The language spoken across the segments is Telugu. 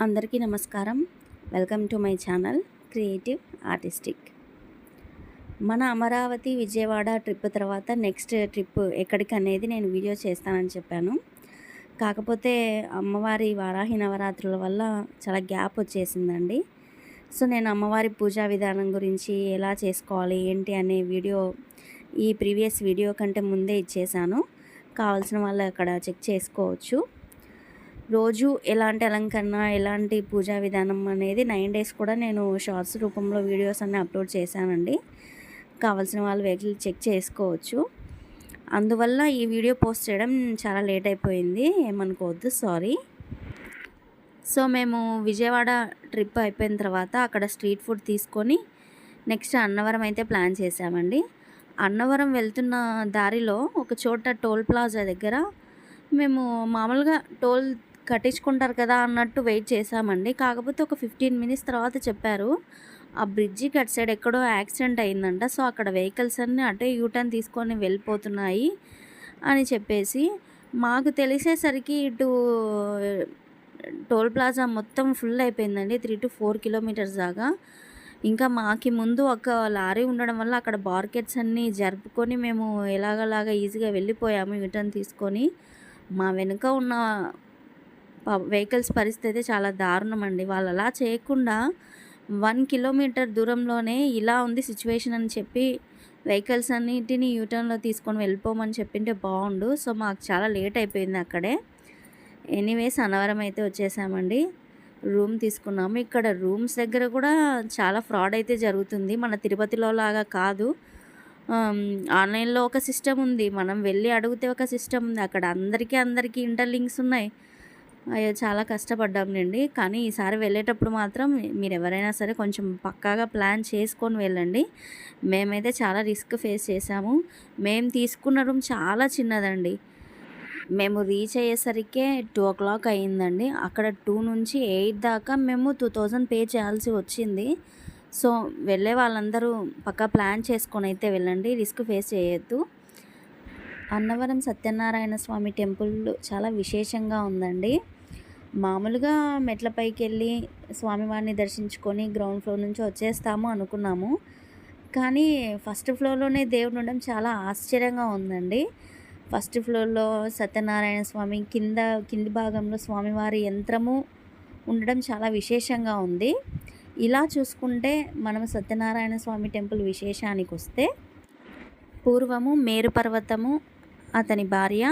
అందరికీ నమస్కారం. Welcome to my channel creative artistic. మన అమరావతి విజయవాడ ట్రిప్ తర్వాత నెక్స్ట్ ట్రిప్ ఎక్కడికి అనేది నేను వీడియో చేస్తానని చెప్పాను. కాకపోతే అమ్మవారి వారాహి నవరాత్రుల వల్ల చాలా గ్యాప్ వచ్చేసిందండి. సో నేను అమ్మవారి పూజా విధానం గురించి ఎలా చేసుకోవాలి ఏంటి అనే వీడియో ఈ ప్రీవియస్ వీడియో కంటే ముందే ఇచ్చేసాను. కావాల్సిన వాళ్ళు అక్కడ చెక్ చేసుకోవచ్చు. రోజు ఎలాంటి అలంకరణ, ఎలాంటి పూజా విధానం అనేది 9 డేస్ కూడా నేను షార్ట్స్ రూపంలో వీడియోస్ అన్నీ అప్లోడ్ చేశానండి. కావాల్సిన వాళ్ళు వెహికల్ చెక్ చేసుకోవచ్చు. అందువల్ల ఈ వీడియో పోస్ట్ చేయడం చాలా లేట్ అయిపోయింది, ఏమనుకోవద్దు, సారీ. సో మేము విజయవాడ ట్రిప్ అయిపోయిన తర్వాత అక్కడ స్ట్రీట్ ఫుడ్ తీసుకొని నెక్స్ట్ అన్నవరం అయితే ప్లాన్ చేసామండి. అన్నవరం వెళ్తున్న దారిలో ఒక చోట టోల్ ప్లాజా దగ్గర మేము మామూలుగా టోల్ కట్టించుకుంటారు కదా అన్నట్టు వెయిట్ చేసామండి. కాకపోతే ఒక 15 మినిట్స్ తర్వాత చెప్పారు ఆ బ్రిడ్జికి అటు సైడ్ ఎక్కడో యాక్సిడెంట్ అయిందంట. సో అక్కడ వెహికల్స్ అన్నీ అటే యూటర్న్ తీసుకొని వెళ్ళిపోతున్నాయి అని చెప్పేసి మాకు తెలిసేసరికి ఇటు టోల్ ప్లాజా మొత్తం ఫుల్ అయిపోయిందండి. 3 to 4 కిలోమీటర్స్ దాకా. ఇంకా మాకి ముందు ఒక లారీ ఉండడం వల్ల అక్కడ బార్కెట్స్ అన్నీ జరుపుకొని మేము ఎలాగలాగా ఈజీగా వెళ్ళిపోయాము యూటర్న్ తీసుకొని. మా వెనుక ఉన్న వెహికల్స్ పరిస్థితి అయితే చాలా దారుణం అండి. వాళ్ళు అలా చేయకుండా 1 కిలోమీటర్ దూరంలోనే ఇలా ఉంది సిచ్యువేషన్ అని చెప్పి వెహికల్స్ అన్నిటిని యూటర్న్లో తీసుకొని వెళ్ళిపోమని చెప్పింటే బాగుండు. సో మాకు చాలా లేట్ అయిపోయింది అక్కడే. ఎనీవేస్ అన్నవరం అయితే వచ్చేసామండి. రూమ్ తీసుకున్నాము. ఇక్కడ రూమ్స్ దగ్గర కూడా చాలా ఫ్రాడ్ అయితే జరుగుతుంది. మన తిరుపతిలో లాగా కాదు. ఆన్లైన్లో ఒక సిస్టమ్ ఉంది, మనం వెళ్ళి అడిగితే ఒక సిస్టమ్ ఉంది. అక్కడ అందరికీ ఇంటర్లింక్స్ ఉన్నాయి. అయ్యో చాలా కష్టపడ్డాంలేండి. కానీ ఈసారి వెళ్ళేటప్పుడు మాత్రం మీరు ఎవరైనా సరే కొంచెం పక్కాగా ప్లాన్ చేసుకొని వెళ్ళండి. మేమైతే చాలా రిస్క్ ఫేస్ చేసాము. మేము తీసుకున్న రూమ్ చాలా చిన్నదండి. మేము రీచ్ అయ్యేసరికే 2 o'clock అయ్యిందండి. అక్కడ 2 నుంచి 8 దాకా మేము 2000 పే చేయాల్సి వచ్చింది. సో వెళ్ళే వాళ్ళందరూ పక్కా ప్లాన్ చేసుకొని అయితే వెళ్ళండి, రిస్క్ ఫేస్ చేయొద్దు. అన్నవరం సత్యనారాయణ స్వామి టెంపుల్ చాలా విశేషంగా ఉందండి. మామూలుగా మెట్లపైకి వెళ్ళి స్వామివారిని దర్శించుకొని గ్రౌండ్ ఫ్లోర్ నుంచి వచ్చేస్తాము అనుకున్నాము. కానీ ఫస్ట్ ఫ్లోర్లోనే దేవుడు ఉండడం చాలా ఆశ్చర్యంగా ఉందండి. ఫస్ట్ ఫ్లోర్లో సత్యనారాయణ స్వామి, కింది భాగంలో స్వామివారి యంత్రము ఉండడం చాలా విశేషంగా ఉంది. ఇలా చూసుకుంటే మనం సత్యనారాయణ స్వామి టెంపుల్ విశేషానికి వస్తే, పూర్వము మేరు పర్వతము అతని భార్య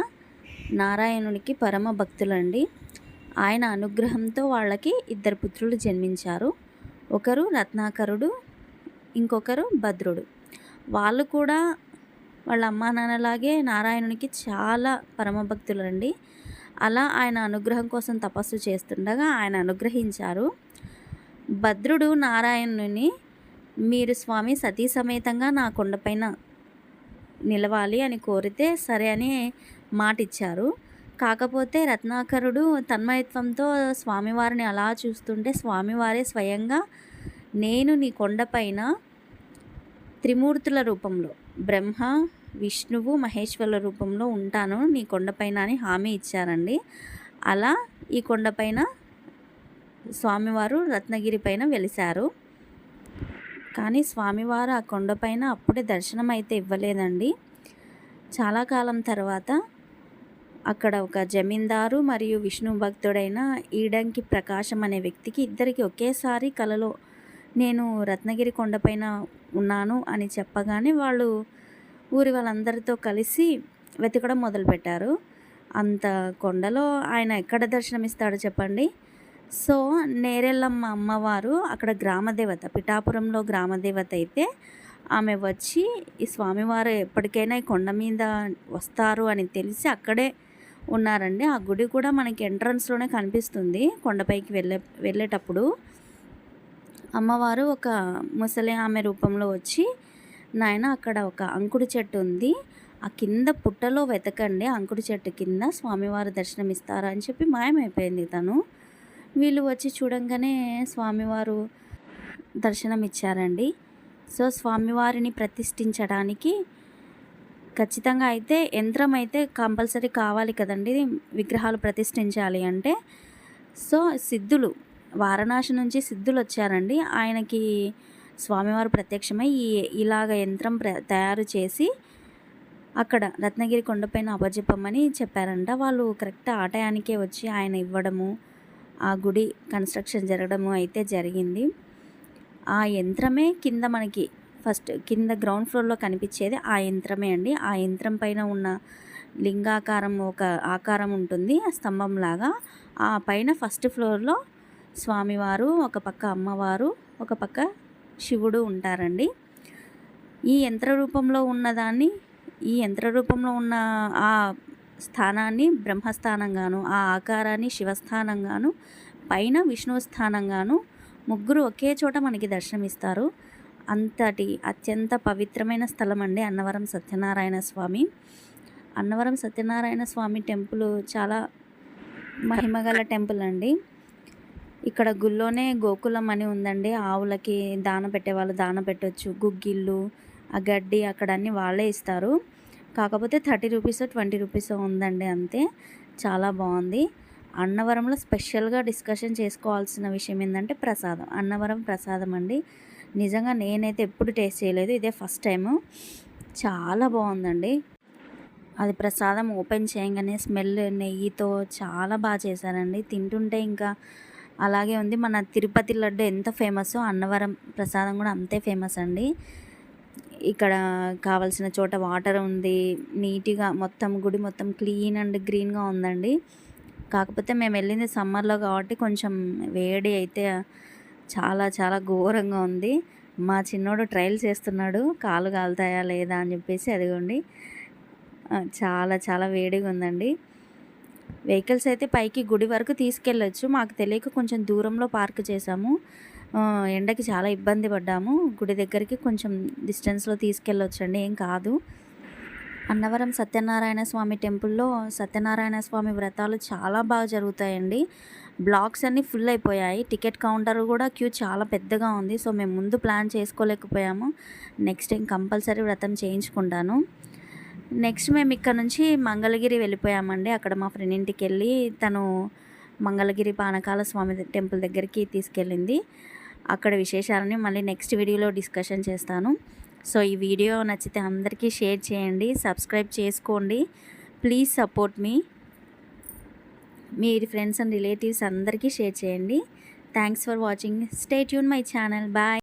నారాయణునికి పరమ భక్తులండి. ఆయన అనుగ్రహంతో వాళ్ళకి 2 పుత్రులు జన్మించారు. ఒకరు రత్నాకరుడు, ఇంకొకరు భద్రుడు. వాళ్ళు కూడా వాళ్ళ అమ్మా నాన్నలాగే నారాయణునికి చాలా పరమభక్తులండి. అలా ఆయన అనుగ్రహం కోసం తపస్సు చేస్తుండగా ఆయన అనుగ్రహించారు. భద్రుడు నారాయణుని, మీరు స్వామి సతీ సమేతంగా నా కొండపైన నిలవాలి అని కోరితే సరే అని మాట ఇచ్చారు. కాకపోతే రత్నాకరుడు తన్మయత్వంతో స్వామివారిని అలా చూస్తుంటే స్వామివారే స్వయంగా నేను నీ కొండపైన త్రిమూర్తుల రూపంలో బ్రహ్మ, విష్ణువు, మహేశ్వరుల రూపంలో ఉంటాను నీ కొండపైన అని హామీ ఇచ్చారండి. అలా ఈ కొండపైన స్వామివారు రత్నగిరి పైన వెలిశారు. కానీ స్వామివారు ఆ కొండపైన అప్పుడే దర్శనం అయితే ఇవ్వలేదండి. చాలా కాలం తర్వాత అక్కడ ఒక జమీందారు మరియు విష్ణు భక్తుడైన ఈడంకి ప్రకాశం అనే వ్యక్తికి ఇద్దరికి ఒకేసారి కలలో నేను రత్నగిరి కొండపైన ఉన్నాను అని చెప్పగానే వాళ్ళు ఊరి వాళ్ళందరితో కలిసి వెతకడం మొదలుపెట్టారు. అంత కొండలో ఆయన ఎక్కడ దర్శనమిస్తాడో చెప్పండి. సో నేరెళ్ళమ్మ అమ్మవారు అక్కడ గ్రామదేవత, పిఠాపురంలో గ్రామదేవత అయితే ఆమె వచ్చి ఈ స్వామివారు ఎప్పటికైనా ఈ కొండ మీద వస్తారు అని తెలిసి అక్కడే ఉన్నారండి. ఆ గుడి కూడా మనకి ఎంట్రన్స్లోనే కనిపిస్తుంది. కొండపైకి వెళ్ళేటప్పుడు అమ్మవారు ఒక ముసలి ఆమె రూపంలో వచ్చి, నాయన అక్కడ ఒక అంకుడి చెట్టు ఉంది, ఆ కింద పుట్టలో వెతకండి, అంకుడి చెట్టు కింద స్వామివారు దర్శనమిస్తారు అని చెప్పి మాయమైపోయింది తను. వీళ్ళు వచ్చి చూడంగానే స్వామివారు దర్శనం ఇచ్చారండి. సో స్వామివారిని ప్రతిష్ఠించడానికి ఖచ్చితంగా అయితే యంత్రం అయితే కంపల్సరీ కావాలి కదండి, విగ్రహాలు ప్రతిష్ఠించాలి అంటే. సో సిద్ధులు వారణాసి నుంచి సిద్ధులు వచ్చారండి. ఆయనకి స్వామివారు ప్రత్యక్షమై ఇలాగ యంత్రం తయారు చేసి అక్కడ రత్నగిరి కొండపైన అప్పజెప్పమని చెప్పారంట. వాళ్ళు కరెక్ట్ ఆ టయానికే వచ్చి ఆయన ఇవ్వడము, ఆ గుడి కన్స్ట్రక్షన్ జరగడము అయితే జరిగింది. ఆ యంత్రమే కింద మనకి ఫస్ట్ కింద గ్రౌండ్ ఫ్లోర్లో కనిపించేది ఆ యంత్రమే అండి. ఆ యంత్రం పైన ఉన్న లింగాకారం ఒక ఆకారం ఉంటుంది స్తంభంలాగా. ఆ పైన ఫస్ట్ ఫ్లోర్లో స్వామివారు, ఒక పక్క అమ్మవారు, ఒక పక్క శివుడు ఉంటారండి. ఈ యంత్ర రూపంలో ఉన్నదాన్ని, ఈ యంత్ర రూపంలో ఉన్న ఆ స్థానాన్ని బ్రహ్మస్థానంగాను, ఆ ఆకారాన్ని శివస్థానంగాను, పైన విష్ణువు స్థానంగాను ముగ్గురు ఒకే చోట మనకి దర్శనమిస్తారు. అంతటి అత్యంత పవిత్రమైన స్థలం అండి అన్నవరం సత్యనారాయణ స్వామి. అన్నవరం సత్యనారాయణ స్వామి టెంపుల్ చాలా మహిమగల టెంపుల్ అండి. ఇక్కడ గుళ్ళోనే గోకులం అని ఉందండి. ఆవులకి దాన పెట్టేవాళ్ళు దాన పెట్టవచ్చు. గుగ్గిళ్ళు, ఆ గడ్డి అక్కడ అన్నీ వాళ్ళే ఇస్తారు. కాకపోతే 30 రూపీసో 20 రూపీసో ఉందండి అంతే. చాలా బాగుంది. అన్నవరంలో స్పెషల్గా డిస్కషన్ చేసుకోవాల్సిన విషయం ఏంటంటే ప్రసాదం. అన్నవరం ప్రసాదం అండి. నిజంగా నేనైతే ఎప్పుడు టేస్ట్ చేయలేదు, ఇదే ఫస్ట్ టైము. చాలా బాగుందండి. అది ప్రసాదం ఓపెన్ చేయగానే స్మెల్ నెయ్యితో చాలా బాగా చేశారండి. తింటుంటే ఇంకా అలాగే ఉంది. మన తిరుపతి లడ్డు ఎంత ఫేమస్సో అన్నవరం ప్రసాదం కూడా అంతే ఫేమస్ అండి. ఇక్కడ కావాల్సిన చోట వాటర్ ఉంది. నీట్గా మొత్తం గుడి మొత్తం క్లీన్ అండ్ గ్రీన్గా ఉందండి. కాకపోతే మేము వెళ్ళింది సమ్మర్లో కాబట్టి కొంచెం వేడి అయితే చాలా చాలా ఘోరంగా ఉంది. మా చిన్నోడు ట్రయల్ చేస్తున్నాడు కాళ్ళు కాలుతాయా లేదా అని చెప్పేసి. అదిగోండి చాలా చాలా వేడిగా ఉందండి. వెహికల్స్ అయితే పైకి గుడి వరకు తీసుకెళ్ళొచ్చు. మాకు తెలియక కొంచెం దూరంలో పార్క్ చేసాము. ఎండకి చాలా ఇబ్బంది పడ్డాము. గుడి దగ్గరికి కొంచెం డిస్టెన్స్లో తీసుకెళ్ళొచ్చండి, ఏం కాదు. అన్నవరం సత్యనారాయణ స్వామి టెంపుల్లో సత్యనారాయణ స్వామి వ్రతాలు చాలా బాగా జరుగుతాయండి. బ్లాక్స్ అన్నీ ఫుల్ అయిపోయాయి. టికెట్ కౌంటర్ కూడా క్యూ చాలా పెద్దగా ఉంది. సో మేము ముందు ప్లాన్ చేసుకోలేకపోయాము. నెక్స్ట్ టైం కంపల్సరీ వ్రతం చేయించుకుంటాను. నెక్స్ట్ మేము ఇక్కడ నుంచి మంగళగిరి వెళ్ళిపోయామండి. అక్కడ మా ఫ్రెండ్ ఇంటికి వెళ్ళి తను మంగళగిరి పానకాల స్వామి టెంపుల్ దగ్గరికి తీసుకెళ్ళింది. అక్కడ విశేషాలని మళ్ళీ నెక్స్ట్ వీడియోలో డిస్కషన్ చేస్తాను. సో ఈ వీడియో నచ్చితే అందరికీ షేర్ చేయండి, సబ్స్క్రైబ్ చేసుకోండి. Please support me. మీ ఫ్రెండ్స్ అండ్ రిలేటివ్స్ అందరికీ షేర్ చేయండి. Thanks for watching. Stay tune my channel. Bye.